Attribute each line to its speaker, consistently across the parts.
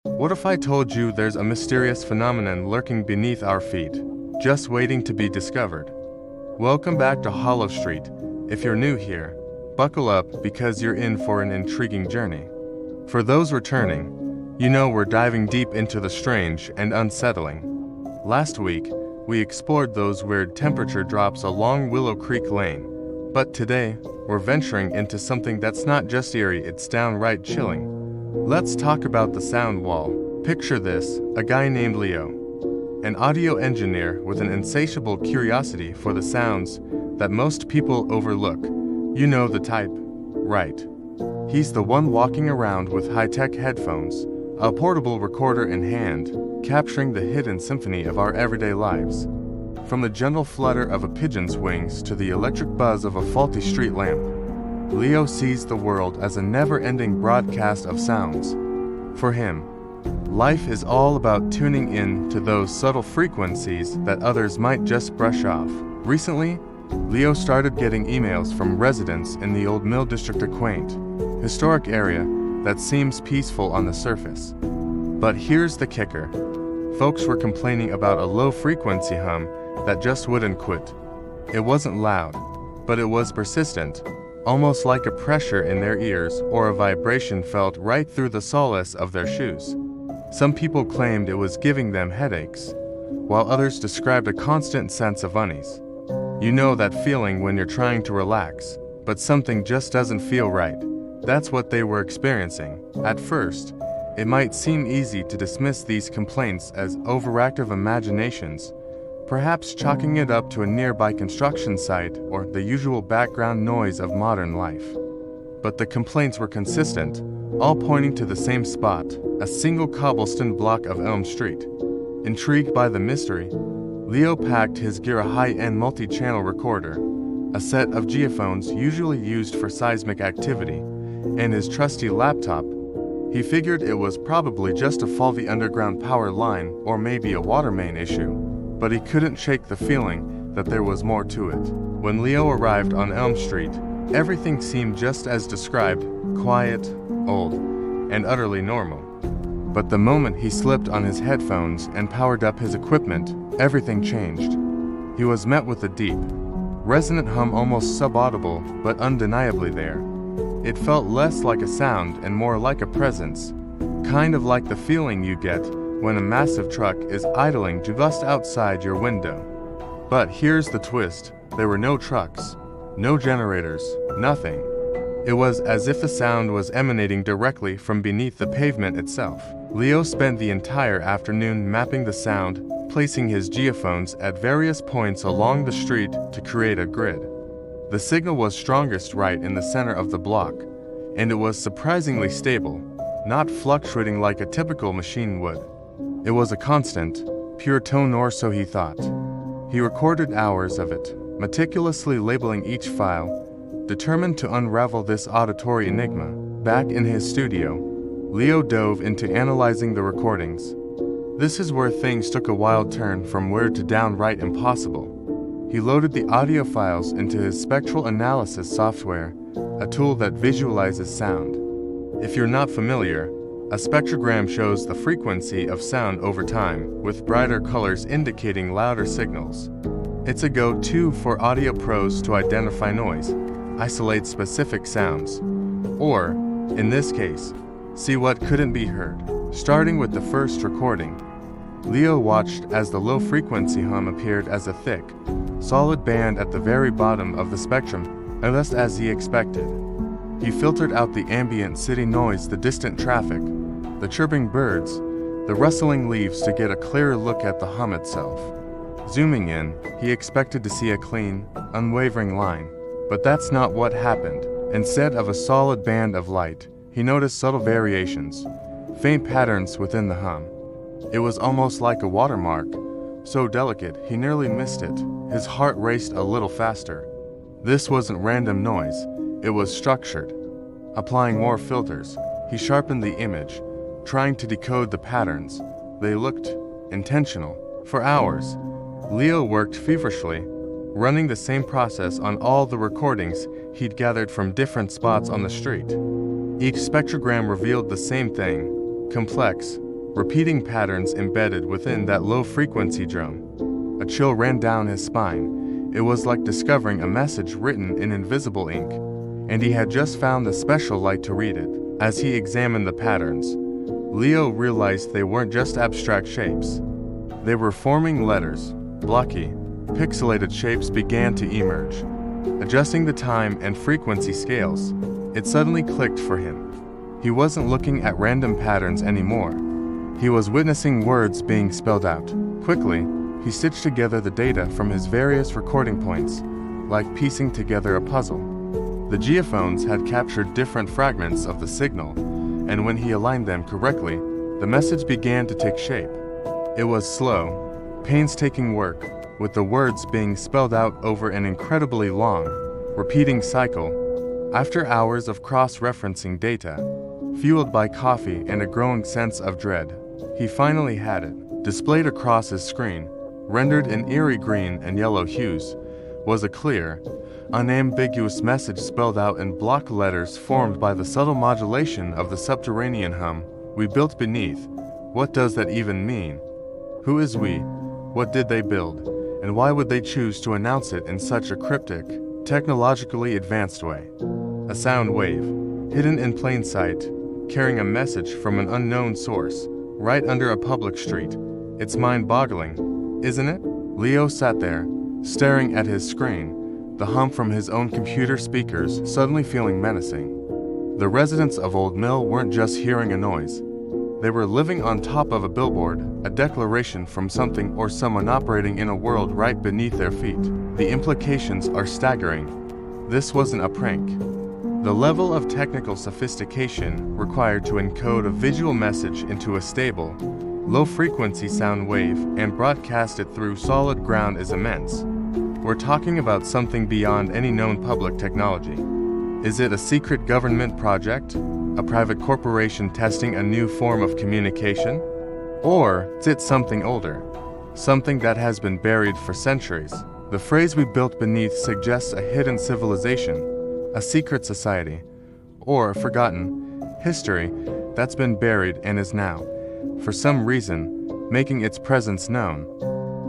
Speaker 1: What if I told you there's a mysterious phenomenon lurking beneath our feet, just waiting to be discovered? Welcome back to Hollow Street. If you're new here, buckle up because you're in for an intriguing journey. For those returning, you know we're diving deep into the strange and unsettling. Last week, we explored those weird temperature drops along Willow Creek Lane, but today, we're venturing into something that's not just eerie, it's downright chilling. Let's talk about the sound wall. Picture this, a guy named Leo, an audio engineer with an insatiable curiosity for the sounds that most people overlook. You know the type, right? He's the one walking around with high-tech headphones, a portable recorder in hand, capturing the hidden symphony of our everyday lives. From the gentle flutter of a pigeon's wings to the electric buzz of a faulty street lamp, Leo sees the world as a never-ending broadcast of sounds. For him, life is all about tuning in to those subtle frequencies that others might just brush off. Recently, Leo started getting emails from residents in the Old Mill District, a quaint, historic area that seems peaceful on the surface. But here's the kicker. Folks were complaining about a low-frequency hum that just wouldn't quit. It wasn't loud, but it was persistent, almost like a pressure in their ears or a vibration felt right through the soles of their shoes. Some people claimed it was giving them headaches, while others described a constant sense of unease. You know that feeling when you're trying to relax, but something just doesn't feel right. That's what they were experiencing. At first, it might seem easy to dismiss these complaints as overactive imaginations, perhaps chalking it up to a nearby construction site or the usual background noise of modern life. But the complaints were consistent, all pointing to the same spot, a single cobblestone block of Elm Street. Intrigued by the mystery, Leo packed his gear, a high-end multi-channel recorder, a set of geophones usually used for seismic activity, and his trusty laptop. He figured it was probably just a faulty underground power line or maybe a water main issue, but he couldn't shake the feeling that there was more to it. When Leo arrived on Elm Street, everything seemed just as described, quiet, old, and utterly normal. But the moment he slipped on his headphones and powered up his equipment, everything changed. He was met with a deep, resonant hum, almost subaudible, but undeniably there. It felt less like a sound and more like a presence, kind of like the feeling you get when a massive truck is idling just outside your window. But here's the twist. There were no trucks, no generators, nothing. It was as if the sound was emanating directly from beneath the pavement itself. Leo spent the entire afternoon mapping the sound, placing his geophones at various points along the street to create a grid. The signal was strongest right in the center of the block, and it was surprisingly stable, not fluctuating like a typical machine would. It was a constant, pure tone, or so he thought. He recorded hours of it, meticulously labeling each file, determined to unravel this auditory enigma. Back in his studio, Leo dove into analyzing the recordings. This is where things took a wild turn from weird to downright impossible. He loaded the audio files into his spectral analysis software, a tool that visualizes sound. If you're not familiar, a spectrogram shows the frequency of sound over time, with brighter colors indicating louder signals. It's a go-to for audio pros to identify noise, isolate specific sounds, or, in this case, see what couldn't be heard. Starting with the first recording, Leo watched as the low-frequency hum appeared as a thick, solid band at the very bottom of the spectrum, just as he expected. He filtered out the ambient city noise, the distant traffic, the chirping birds, the rustling leaves to get a clearer look at the hum itself. Zooming in, he expected to see a clean, unwavering line, but that's not what happened. Instead of a solid band of light, he noticed subtle variations, faint patterns within the hum. It was almost like a watermark, so delicate he nearly missed it. His heart raced a little faster. This wasn't random noise, it was structured. Applying more filters, he sharpened the image, trying to decode the patterns. They looked intentional. For hours, Leo worked feverishly, running the same process on all the recordings he'd gathered from different spots on the street. Each spectrogram revealed the same thing: complex, repeating patterns embedded within that low-frequency drum. A chill ran down his spine. It was like discovering a message written in invisible ink, and he had just found the special light to read it. As he examined the patterns, Leo realized they weren't just abstract shapes. They were forming letters. Blocky, pixelated shapes began to emerge. Adjusting the time and frequency scales, it suddenly clicked for him. He wasn't looking at random patterns anymore. He was witnessing words being spelled out. Quickly, he stitched together the data from his various recording points, like piecing together a puzzle. The geophones had captured different fragments of the signal, and when he aligned them correctly, the message began to take shape. It was slow, painstaking work, with the words being spelled out over an incredibly long, repeating cycle. After hours of cross-referencing data, fueled by coffee and a growing sense of dread, he finally had it. Displayed across his screen, rendered in eerie green and yellow hues, was a clear, unambiguous message spelled out in block letters formed by the subtle modulation of the subterranean hum we built beneath. What does that even mean? Who is we? What did they build? And why would they choose to announce it in such a cryptic, technologically advanced way? A sound wave, hidden in plain sight, carrying a message from an unknown source, right under a public street. It's mind-boggling, isn't it? Leo sat there, staring at his screen, the hum from his own computer speakers suddenly feeling menacing. The residents of Old Mill weren't just hearing a noise. They were living on top of a billboard, a declaration from something or someone operating in a world right beneath their feet. The implications are staggering. This wasn't a prank. The level of technical sophistication required to encode a visual message into a stable, low-frequency sound wave and broadcast it through solid ground is immense. We're talking about something beyond any known public technology. Is it a secret government project? A private corporation testing a new form of communication? Or is it something older? Something that has been buried for centuries? The phrase we built beneath suggests a hidden civilization, a secret society, or a forgotten history that's been buried and is now, for some reason, making its presence known.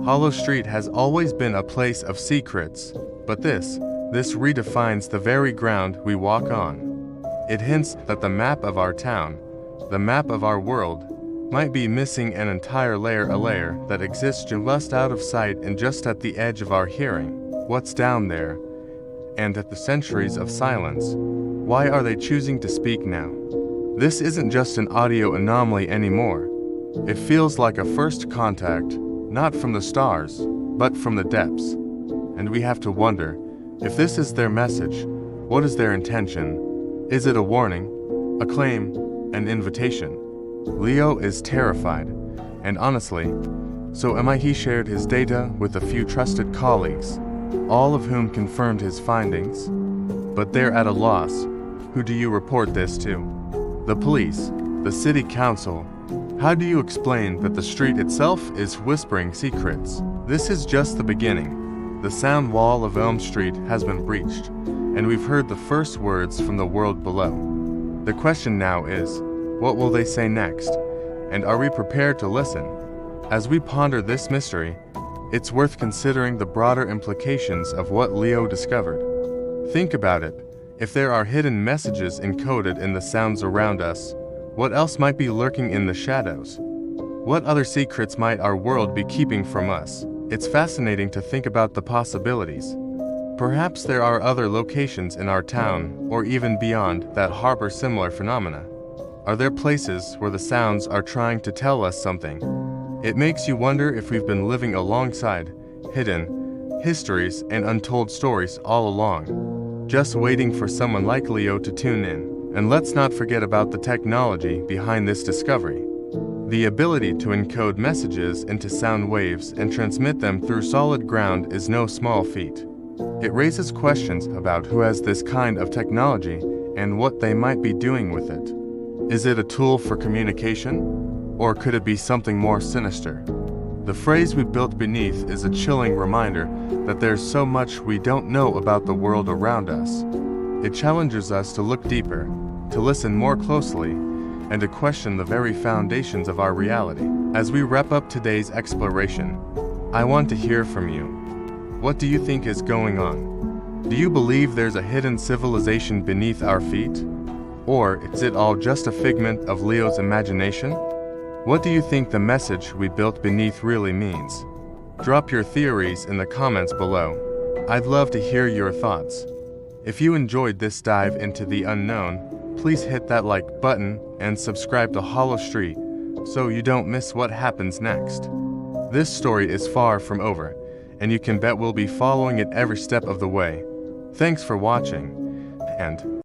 Speaker 1: Hollow Street has always been a place of secrets, but this redefines the very ground we walk on. It hints that the map of our town, the map of our world, might be missing an entire layer, a layer that exists just out of sight and just at the edge of our hearing. What's down there? And at the centuries of silence, why are they choosing to speak now? This isn't just an audio anomaly anymore. It feels like a first contact, not from the stars, but from the depths. And we have to wonder, if this is their message, what is their intention? Is it a warning, a claim, an invitation? Leo is terrified, and honestly, so am I. He shared his data with a few trusted colleagues, all of whom confirmed his findings. But they're at a loss. Who do you report this to? The police, the city council. How do you explain that the street itself is whispering secrets? This is just the beginning. The sound wall of Elm Street has been breached, and we've heard the first words from the world below. The question now is, what will they say next? And are we prepared to listen? As we ponder this mystery, it's worth considering the broader implications of what Leo discovered. Think about it. If there are hidden messages encoded in the sounds around us, what else might be lurking in the shadows? What other secrets might our world be keeping from us? It's fascinating to think about the possibilities. Perhaps there are other locations in our town, or even beyond, that harbor similar phenomena. Are there places where the sounds are trying to tell us something? It makes you wonder if we've been living alongside hidden histories and untold stories all along, just waiting for someone like Leo to tune in. And let's not forget about the technology behind this discovery. The ability to encode messages into sound waves and transmit them through solid ground is no small feat. It raises questions about who has this kind of technology and what they might be doing with it. Is it a tool for communication? Or could it be something more sinister? The phrase we built beneath is a chilling reminder that there's so much we don't know about the world around us. It challenges us to look deeper, to listen more closely, and to question the very foundations of our reality. As we wrap up today's exploration, I want to hear from you. What do you think is going on? Do you believe there's a hidden civilization beneath our feet? Or is it all just a figment of Leo's imagination? What do you think the message we built beneath really means? Drop your theories in the comments below. I'd love to hear your thoughts. If you enjoyed this dive into the unknown, please hit that like button and subscribe to Hollow Street so you don't miss what happens next. This story is far from over, and you can bet we'll be following it every step of the way. Thanks for watching, and